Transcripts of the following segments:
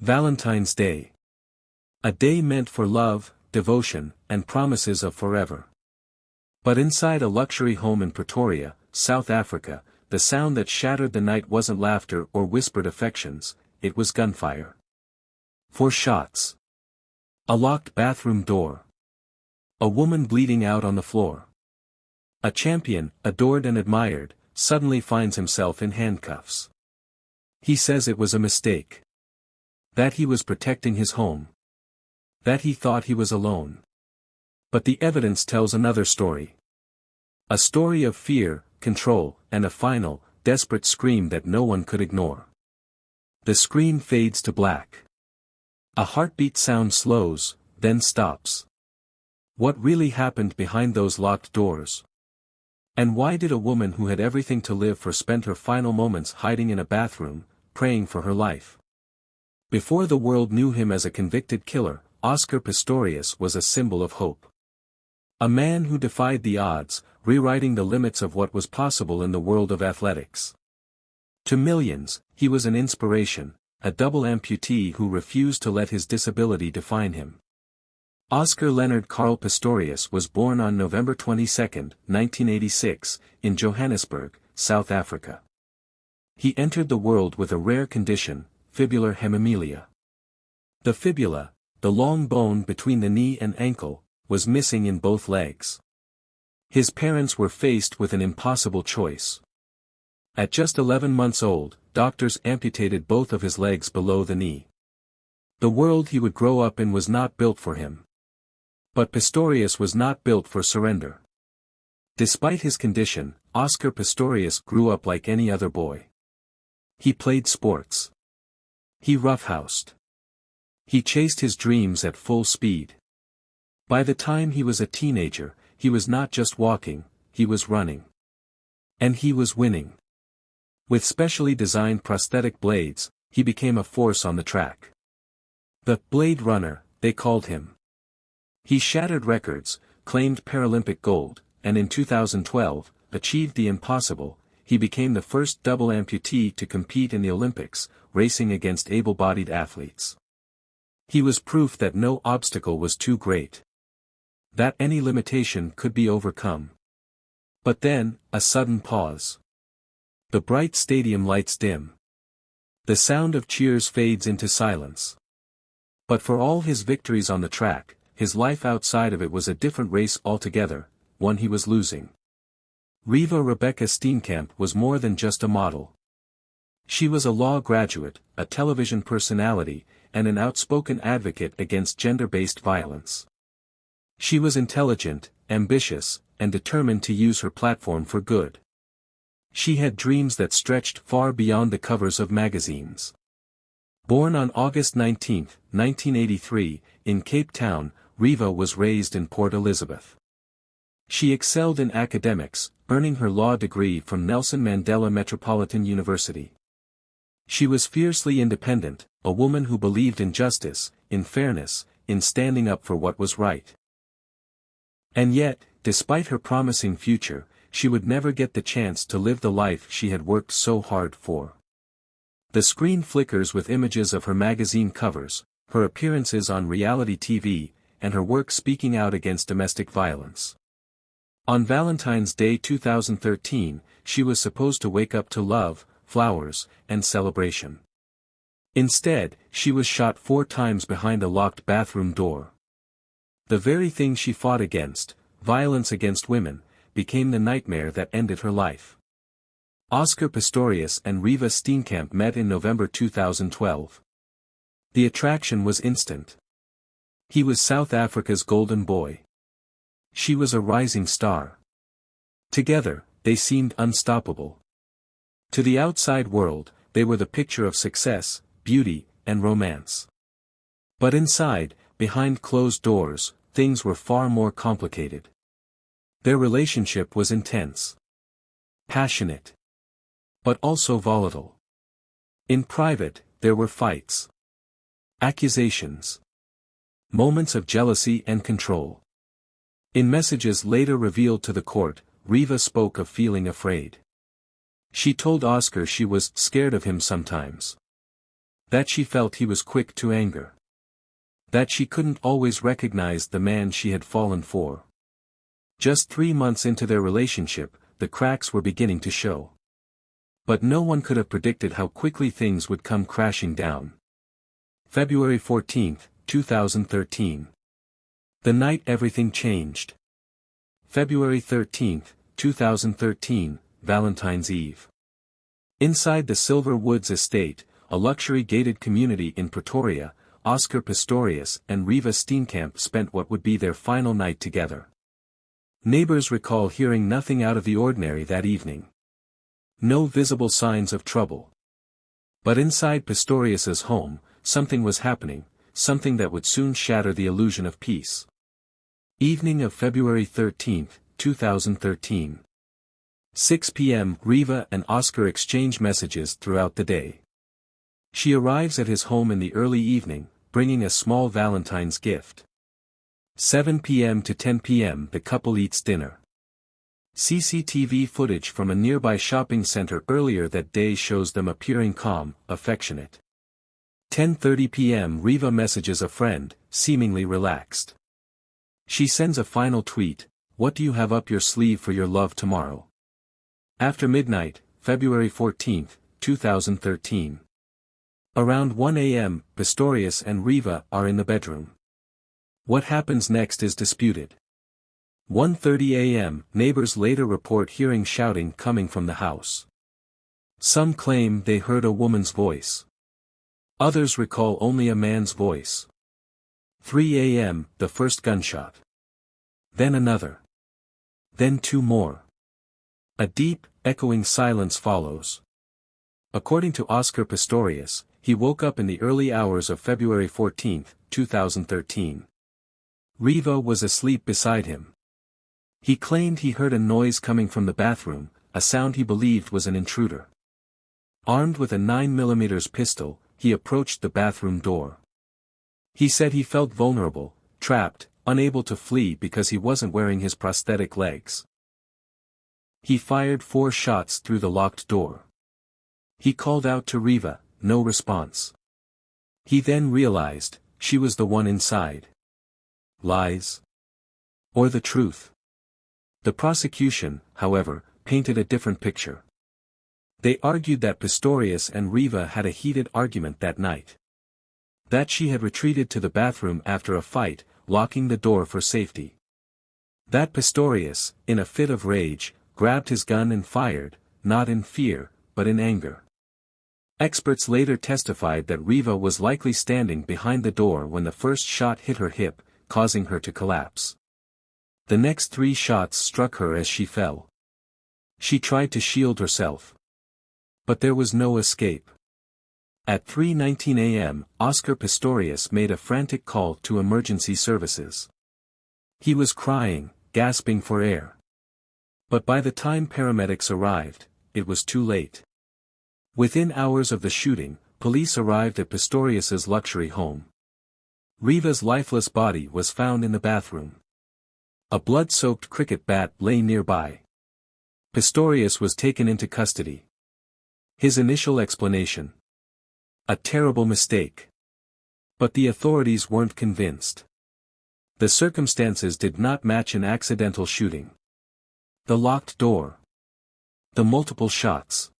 Valentine's Day. A day meant for love, devotion, and promises of forever. But inside a luxury home in Pretoria, South Africa, the sound that shattered the night wasn't laughter or whispered affections, it was gunfire. 4 shots. A locked bathroom door. A woman bleeding out on the floor. A champion, adored and admired, suddenly finds himself in handcuffs. He says it was a mistake. That he was protecting his home. That he thought he was alone. But the evidence tells another story. A story of fear, control, and a final, desperate scream that no one could ignore. The scream fades to black. A heartbeat sound slows, then stops. What really happened behind those locked doors? And why did a woman who had everything to live for spend her final moments hiding in a bathroom, praying for her life? Before the world knew him as a convicted killer, Oscar Pistorius was a symbol of hope. A man who defied the odds, rewriting the limits of what was possible in the world of athletics. To millions, he was an inspiration, a double amputee who refused to let his disability define him. Oscar Leonard Karl Pistorius was born on November 22, 1986, in Johannesburg, South Africa. He entered the world with a rare condition, fibular hemimelia. The fibula, the long bone between the knee and ankle, was missing in both legs. His parents were faced with an impossible choice. At just 11 months old, doctors amputated both of his legs below the knee. The world he would grow up in was not built for him. But Pistorius was not built for surrender. Despite his condition, Oscar Pistorius grew up like any other boy. He played sports. He roughhoused. He chased his dreams at full speed. By the time he was a teenager, he was not just walking, he was running. And he was winning. With specially designed prosthetic blades, he became a force on the track. The Blade Runner, they called him. He shattered records, claimed Paralympic gold, and in 2012, achieved the impossible. He became the first double amputee to compete in the Olympics, racing against able-bodied athletes. He was proof that no obstacle was too great. That any limitation could be overcome. But then, a sudden pause. The bright stadium lights dim. The sound of cheers fades into silence. But for all his victories on the track, his life outside of it was a different race altogether, one he was losing. Reeva Steenkamp was more than just a model. She was a law graduate, a television personality, and an outspoken advocate against gender-based violence. She was intelligent, ambitious, and determined to use her platform for good. She had dreams that stretched far beyond the covers of magazines. Born on August 19, 1983, in Cape Town, Reeva was raised in Port Elizabeth. She excelled in academics, earning her law degree from Nelson Mandela Metropolitan University. She was fiercely independent, a woman who believed in justice, in fairness, in standing up for what was right. And yet, despite her promising future, she would never get the chance to live the life she had worked so hard for. The screen flickers with images of her magazine covers, her appearances on reality TV, and her work speaking out against domestic violence. On Valentine's Day 2013, she was supposed to wake up to love, flowers, and celebration. Instead, she was shot 4 times behind a locked bathroom door. The very thing she fought against, violence against women, became the nightmare that ended her life. Oscar Pistorius and Reeva Steenkamp met in November 2012. The attraction was instant. He was South Africa's golden boy. She was a rising star. Together, they seemed unstoppable. To the outside world, they were the picture of success, beauty, and romance. But inside, behind closed doors, things were far more complicated. Their relationship was intense. Passionate. But also volatile. In private, there were fights. Accusations. Moments of jealousy and control. In messages later revealed to the court, Reeva spoke of feeling afraid. She told Oscar she was scared of him sometimes. That she felt he was quick to anger. That she couldn't always recognize the man she had fallen for. Just 3 months into their relationship, the cracks were beginning to show. But no one could have predicted how quickly things would come crashing down. February 14, 2013. The night everything changed. February 13, 2013, Valentine's Eve. Inside the Silver Woods estate, a luxury gated community in Pretoria, Oscar Pistorius and Reeva Steenkamp spent what would be their final night together. Neighbors recall hearing nothing out of the ordinary that evening. No visible signs of trouble. But inside Pistorius's home, something was happening, something that would soon shatter the illusion of peace. Evening of February 13, 2013. 6 p.m. Reeva and Oscar exchange messages throughout the day. She arrives at his home in the early evening, bringing a small Valentine's gift. 7 p.m. to 10 p.m. the couple eats dinner. CCTV footage from a nearby shopping center earlier that day shows them appearing calm, affectionate. 10:30 p.m. Reeva messages a friend, seemingly relaxed. She sends a final tweet, "What do you have up your sleeve for your love tomorrow?" After midnight, February 14, 2013. Around 1 a.m., Pistorius and Reeva are in the bedroom. What happens next is disputed. 1:30 a.m., neighbors later report hearing shouting coming from the house. Some claim they heard a woman's voice. Others recall only a man's voice. 3 a.m., the first gunshot. Then another. Then 2 more. A deep, echoing silence follows. According to Oscar Pistorius, he woke up in the early hours of February 14, 2013. Reeva was asleep beside him. He claimed he heard a noise coming from the bathroom, a sound he believed was an intruder. Armed with a 9mm pistol, he approached the bathroom door. He said he felt vulnerable, trapped, unable to flee because he wasn't wearing his prosthetic legs. He fired 4 shots through the locked door. He called out to Reeva, no response. He then realized, she was the one inside. Lies? Or the truth? The prosecution, however, painted a different picture. They argued that Pistorius and Reeva had a heated argument that night. That she had retreated to the bathroom after a fight, locking the door for safety. That Pistorius, in a fit of rage, grabbed his gun and fired, not in fear, but in anger. Experts later testified that Reeva was likely standing behind the door when the first shot hit her hip, causing her to collapse. The next 3 shots struck her as she fell. She tried to shield herself. But there was no escape. At 3:19 a.m., Oscar Pistorius made a frantic call to emergency services. He was crying, gasping for air. But by the time paramedics arrived, it was too late. Within hours of the shooting, police arrived at Pistorius's luxury home. Reeva's lifeless body was found in the bathroom. A blood-soaked cricket bat lay nearby. Pistorius was taken into custody. His initial explanation: a terrible mistake. But the authorities weren't convinced. The circumstances did not match an accidental shooting. The locked door. The multiple shots.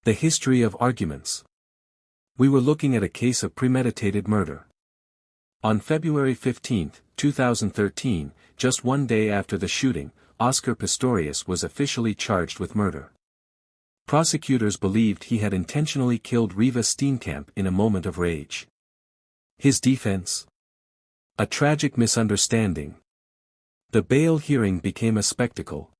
The history of arguments. We were looking at a case of premeditated murder. On February 15, 2013, just 1 day after the shooting, Oscar Pistorius was officially charged with murder. Prosecutors believed he had intentionally killed Reeva Steenkamp in a moment of rage. His defense? A tragic misunderstanding. The bail hearing became a spectacle.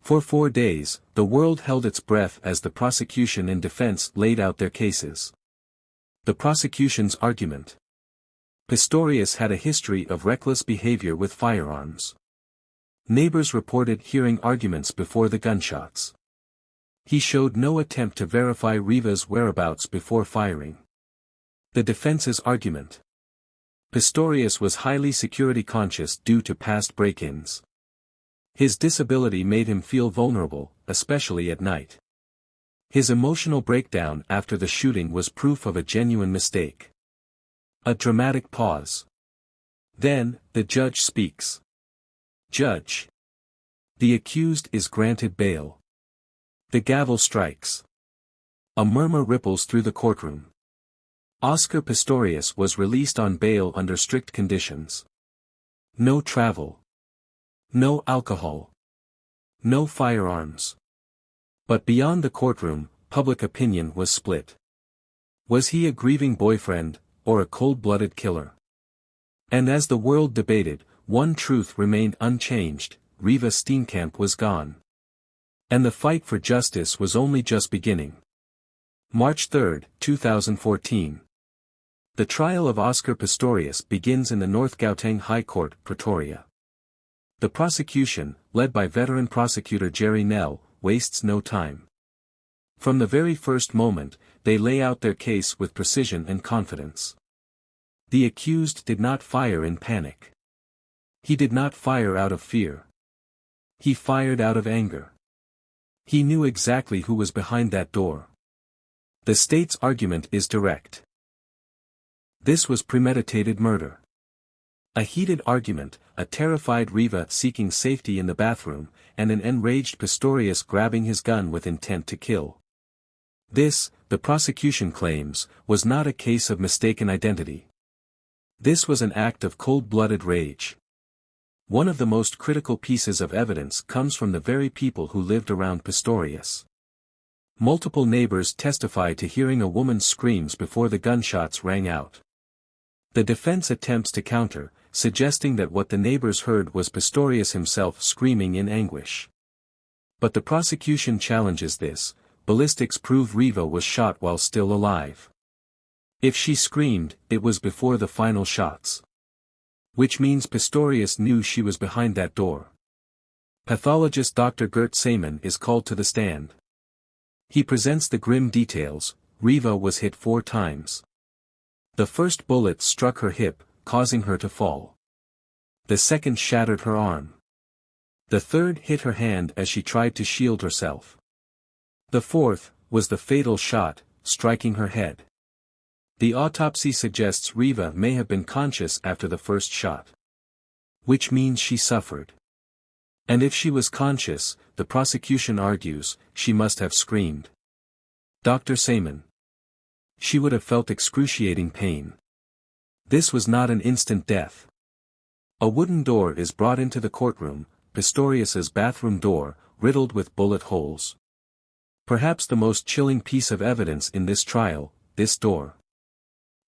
For 4 days, the world held its breath as the prosecution and defense laid out their cases. The prosecution's argument. Pistorius had a history of reckless behavior with firearms. Neighbors reported hearing arguments before the gunshots. He showed no attempt to verify Reeva's whereabouts before firing. The defense's argument. Pistorius was highly security conscious due to past break-ins. His disability made him feel vulnerable, especially at night. His emotional breakdown after the shooting was proof of a genuine mistake. A dramatic pause. Then, the judge speaks. Judge. The accused is granted bail. The gavel strikes. A murmur ripples through the courtroom. Oscar Pistorius was released on bail under strict conditions. No travel. No alcohol. No firearms. But beyond the courtroom, public opinion was split. Was he a grieving boyfriend, or a cold-blooded killer? And as the world debated, one truth remained unchanged: Reeva Steenkamp was gone. And the fight for justice was only just beginning. March 3, 2014. The trial of Oscar Pistorius begins in the North Gauteng High Court, Pretoria. The prosecution, led by veteran prosecutor Jerry Nell, wastes no time. From the very first moment, they lay out their case with precision and confidence. The accused did not fire in panic. He did not fire out of fear. He fired out of anger. He knew exactly who was behind that door. The state's argument is direct. This was premeditated murder. A heated argument, a terrified Reeva seeking safety in the bathroom, and an enraged Pistorius grabbing his gun with intent to kill. This, the prosecution claims, was not a case of mistaken identity. This was an act of cold-blooded rage. One of the most critical pieces of evidence comes from the very people who lived around Pistorius. Multiple neighbors testified to hearing a woman's screams before the gunshots rang out. The defense attempts to counter, suggesting that what the neighbors heard was Pistorius himself screaming in anguish. But the prosecution challenges this. Ballistics prove Reeva was shot while still alive. If she screamed, it was before the final shots. Which means Pistorius knew she was behind that door. Pathologist Dr. Gert Sayman is called to the stand. He presents the grim details. Reeva was hit 4 times. The first bullet struck her hip, causing her to fall. The second shattered her arm. The third hit her hand as she tried to shield herself. The fourth was the fatal shot, striking her head. The autopsy suggests Reeva may have been conscious after the first shot. Which means she suffered. And if she was conscious, the prosecution argues, she must have screamed. Dr. Sayman. She would have felt excruciating pain. This was not an instant death. A wooden door is brought into the courtroom, Pistorius's bathroom door, riddled with bullet holes. Perhaps the most chilling piece of evidence in this trial, this door.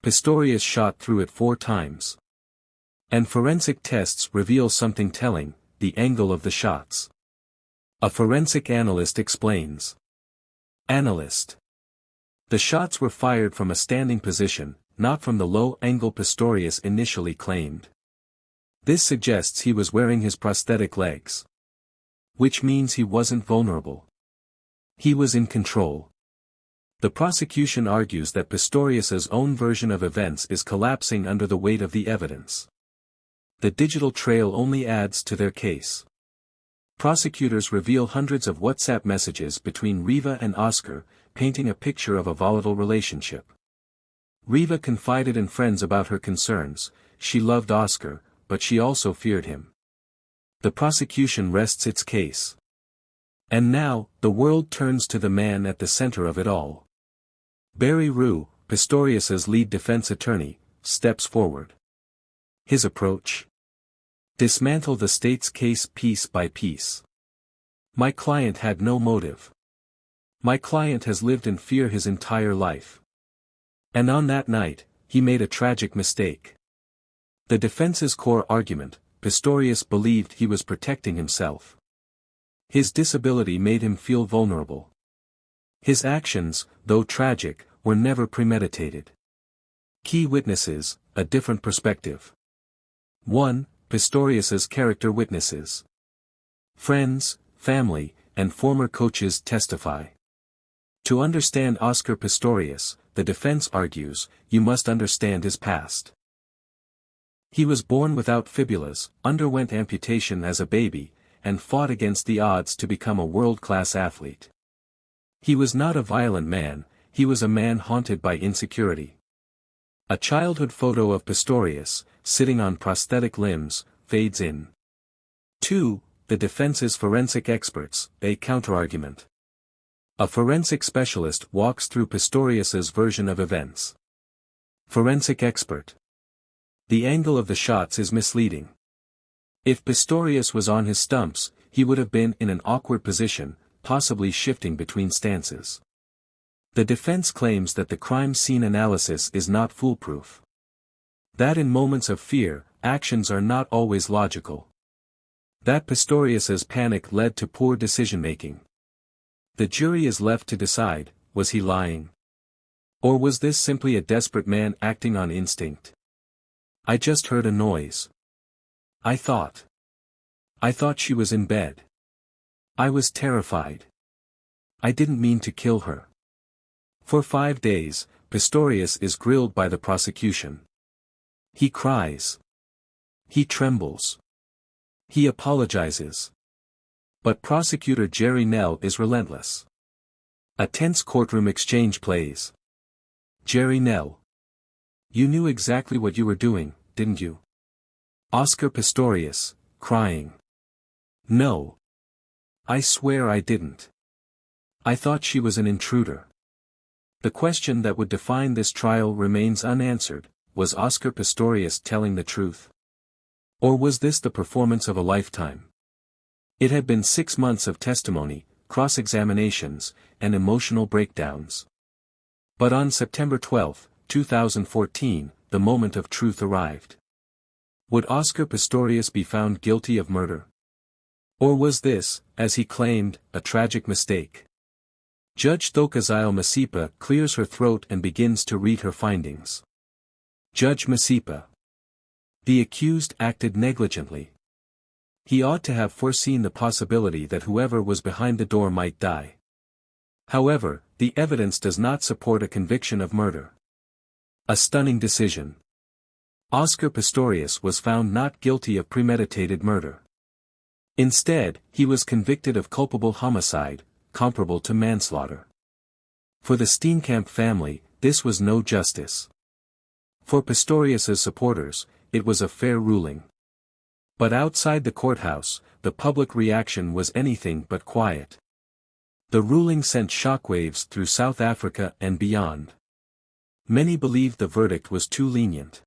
Pistorius shot through it 4 times. And forensic tests reveal something telling: the angle of the shots. A forensic analyst explains. Analyst. The shots were fired from a standing position, not from the low angle Pistorius initially claimed. This suggests he was wearing his prosthetic legs. Which means he wasn't vulnerable. He was in control. The prosecution argues that Pistorius's own version of events is collapsing under the weight of the evidence. The digital trail only adds to their case. Prosecutors reveal hundreds of WhatsApp messages between Reeva and Oscar, painting a picture of a volatile relationship. Reeva confided in friends about her concerns. She loved Oscar, but she also feared him. The prosecution rests its case. And now, the world turns to the man at the center of it all. Barry Rue, Pistorius's lead defense attorney, steps forward. His approach? Dismantle the state's case piece by piece. My client had no motive. My client has lived in fear his entire life. And on that night, he made a tragic mistake. The defense's core argument: Pistorius believed he was protecting himself. His disability made him feel vulnerable. His actions, though tragic, were never premeditated. Key witnesses, a different perspective. 1. Pistorius's character witnesses. Friends, family, and former coaches testify. To understand Oscar Pistorius, the defense argues, you must understand his past. He was born without fibulas, underwent amputation as a baby, and fought against the odds to become a world-class athlete. He was not a violent man, he was a man haunted by insecurity. A childhood photo of Pistorius, sitting on prosthetic limbs, fades in. 2. The defense's forensic experts, a counterargument. A forensic specialist walks through Pistorius's version of events. Forensic expert. The angle of the shots is misleading. If Pistorius was on his stumps, he would have been in an awkward position, possibly shifting between stances. The defense claims that the crime scene analysis is not foolproof. That in moments of fear, actions are not always logical. That Pistorius's panic led to poor decision-making. The jury is left to decide, was he lying? Or was this simply a desperate man acting on instinct? I just heard a noise. I thought she was in bed. I was terrified. I didn't mean to kill her. For 5 days, Pistorius is grilled by the prosecution. He cries. He trembles. He apologizes. But prosecutor Jerry Nell is relentless. A tense courtroom exchange plays. Jerry Nell. You knew exactly what you were doing, didn't you? Oscar Pistorius, crying. No. I swear I didn't. I thought she was an intruder. The question that would define this trial remains unanswered, was Oscar Pistorius telling the truth? Or was this the performance of a lifetime? It had been 6 months of testimony, cross-examinations, and emotional breakdowns. But on September 12, 2014, the moment of truth arrived. Would Oscar Pistorius be found guilty of murder? Or was this, as he claimed, a tragic mistake? Judge Thokozile Masipa clears her throat and begins to read her findings. Judge Masipa. The accused acted negligently. He ought to have foreseen the possibility that whoever was behind the door might die. However, the evidence does not support a conviction of murder. A stunning decision. Oscar Pistorius was found not guilty of premeditated murder. Instead, he was convicted of culpable homicide, comparable to manslaughter. For the Steenkamp family, this was no justice. For Pistorius's supporters, it was a fair ruling. But outside the courthouse, the public reaction was anything but quiet. The ruling sent shockwaves through South Africa and beyond. Many believed the verdict was too lenient.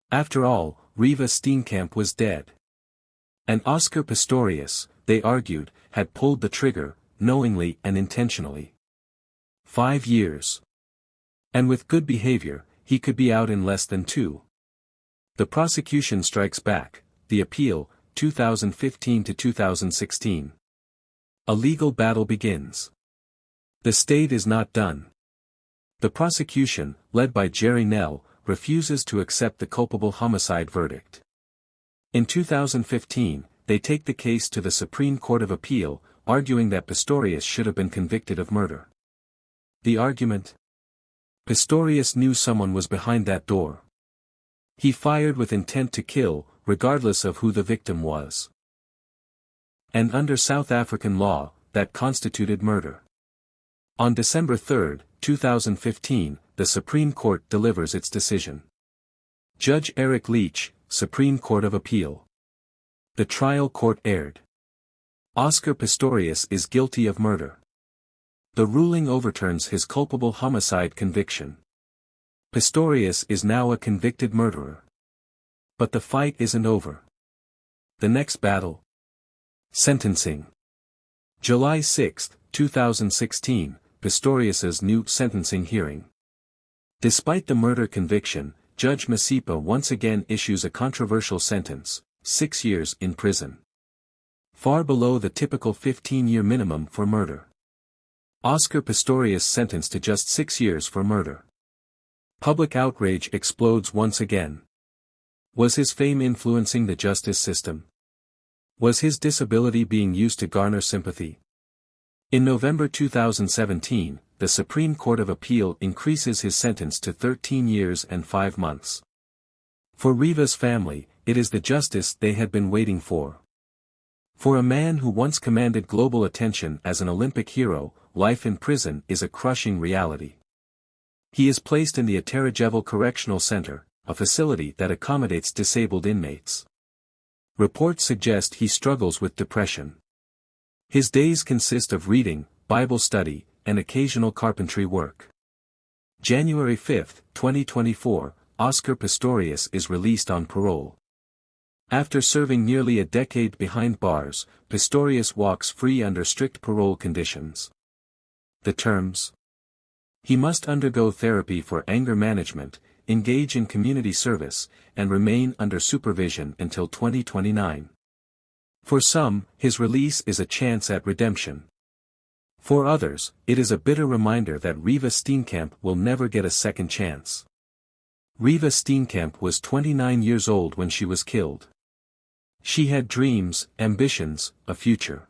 After all, Reeva Steenkamp was dead. And Oscar Pistorius, they argued, had pulled the trigger, knowingly and intentionally. 5 years. And with good behavior, he could be out in less than 2. The prosecution strikes back, the appeal, 2015 to 2016. A legal battle begins. The state is not done. The prosecution, led by Jerry Nell, refuses to accept the culpable homicide verdict. In 2015, they take the case to the Supreme Court of Appeal, arguing that Pistorius should have been convicted of murder. The argument? Pistorius knew someone was behind that door. He fired with intent to kill, regardless of who the victim was. And under South African law, that constituted murder. On December 3, 2015, the Supreme Court delivers its decision. Judge Eric Leach, Supreme Court of Appeal. The trial court erred. Oscar Pistorius is guilty of murder. The ruling overturns his culpable homicide conviction. Pistorius is now a convicted murderer. But the fight isn't over. The next battle. Sentencing. July 6, 2016, Pistorius's new sentencing hearing. Despite the murder conviction, Judge Masipa once again issues a controversial sentence, 6 years in prison. Far below the typical 15-year minimum for murder. Oscar Pistorius sentenced to just 6 years for murder. Public outrage explodes once again. Was his fame influencing the justice system? Was his disability being used to garner sympathy? In November 2017, the Supreme Court of Appeal increases his sentence to 13 years and 5 months. For Reeva's family, it is the justice they had been waiting for. For a man who once commanded global attention as an Olympic hero, life in prison is a crushing reality. He is placed in the Atarajevo Correctional Center, a facility that accommodates disabled inmates. Reports suggest he struggles with depression. His days consist of reading, Bible study, and occasional carpentry work. January 5, 2024, Oscar Pistorius is released on parole. After serving nearly a decade behind bars, Pistorius walks free under strict parole conditions. The terms: he must undergo therapy for anger management, engage in community service, and remain under supervision until 2029. For some, his release is a chance at redemption. For others, it is a bitter reminder that Reeva Steenkamp will never get a second chance. Reeva Steenkamp was 29 years old when she was killed. She had dreams, ambitions, a future.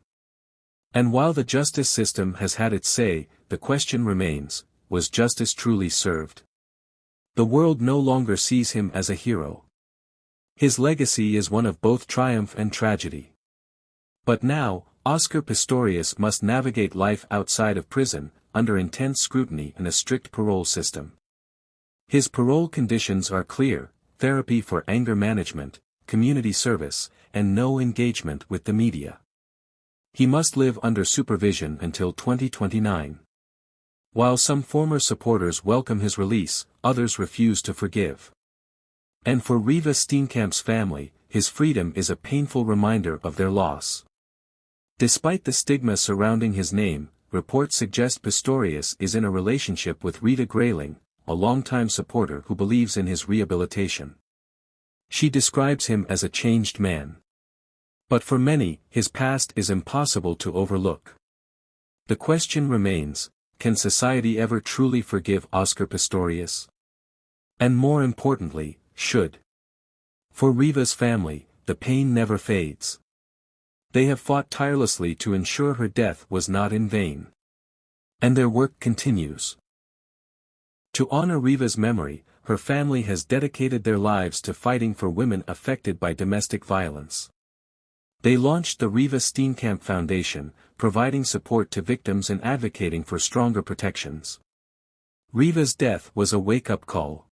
And while the justice system has had its say, the question remains, was justice truly served? The world no longer sees him as a hero. His legacy is one of both triumph and tragedy. But now, Oscar Pistorius must navigate life outside of prison, under intense scrutiny and a strict parole system. His parole conditions are clear: therapy for anger management, community service, and no engagement with the media. He must live under supervision until 2029. While some former supporters welcome his release, others refuse to forgive. And for Reeva Steenkamp's family, his freedom is a painful reminder of their loss. Despite the stigma surrounding his name, reports suggest Pistorius is in a relationship with Rita Grayling, a longtime supporter who believes in his rehabilitation. She describes him as a changed man. But for many, his past is impossible to overlook. The question remains: can society ever truly forgive Oscar Pistorius? And more importantly, should? For Reeva's family, the pain never fades. They have fought tirelessly to ensure her death was not in vain. And their work continues. To honor Reeva's memory, her family has dedicated their lives to fighting for women affected by domestic violence. They launched the Reeva Steenkamp Foundation, providing support to victims and advocating for stronger protections. Reeva's death was a wake-up call.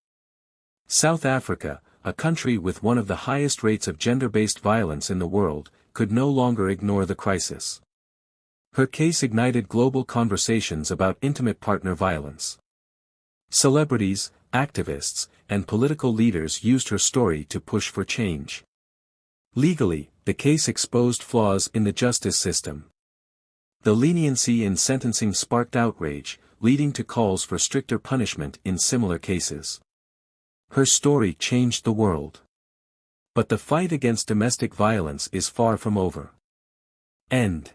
South Africa, a country with one of the highest rates of gender-based violence in the world, could no longer ignore the crisis. Her case ignited global conversations about intimate partner violence. Celebrities, activists, and political leaders used her story to push for change. Legally, the case exposed flaws in the justice system. The leniency in sentencing sparked outrage, leading to calls for stricter punishment in similar cases. Her story changed the world. But the fight against domestic violence is far from over. End.